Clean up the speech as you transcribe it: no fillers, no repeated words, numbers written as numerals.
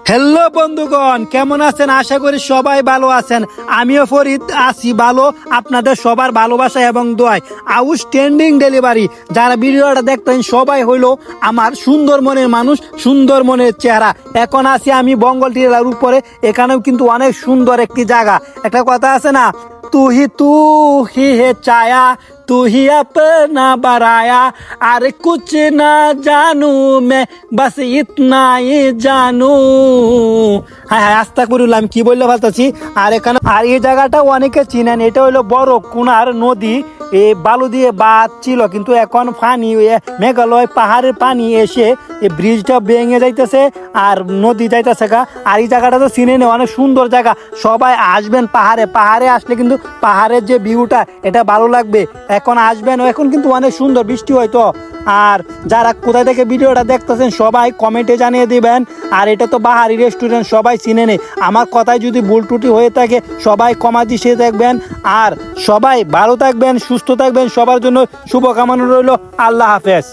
Hello বন্ধুগণ, কেমন আছেন? আশা করি সবাই ভালো আছেন। আমিও ফরিদ আছি ভালো, আপনাদের সবার ভালোবাসা এবং দোয়ায়। আউটস্ট্যান্ডিং ডেলিভারি যারা ভিডিওটা দেখতেন সবাই হইলো আমার সুন্দর মনের মানুষ, সুন্দর মনের চেহারা। এখন আছি আমি বঙ্গল টিলার উপরে, এখানেও কিন্তু অনেক সুন্দর একটি জায়গা। একটা কথা আছে না, तू ही है चाया, तू ही अपना बराया, अरे कुछ ना जानू मैं बस इतना ही जानू। হ্যাঁ হ্যাঁ, আস্তা করলাম কি বললে ভাবতেছি। আর এখানে আর এই জায়গাটা অনেকে চিনেন, এটা হলো বড় কুনার নদী। এই বালু দিয়ে বাঁধ ছিল, কিন্তু এখন পানি মেঘালয় পাহাড়ের পানি এসে এই ব্রিজটা ভেঙে যাইতেছে আর নদী যাইতেছে গা। আর এই জায়গাটা তো চিনে নেই, অনেক সুন্দর জায়গা। সবাই আসবেন পাহাড়ে আসলে কিন্তু পাহাড়ের যে ভিউটা এটা ভালো লাগবে। এখন আসবেন, এখন কিন্তু অনেক সুন্দর, বৃষ্টি হয়তো। আর যারা কোথায় থেকে ভিডিওটা দেখতেছেন সবাই কমেন্টে জানিয়ে দিবেন। আর এটা তো বাহারি রেস্টুরেন্ট, সবাই চিনে নেই। আমার কথায় যদি ভুল ত্রুটি হয়ে থাকে সবাই কমা দিয়ে দেখবেন। আর সবাই ভালো থাকবেন, সুস্থ থাকবেন, সবার জন্য শুভকামনা রইল। আল্লাহ হাফেজ।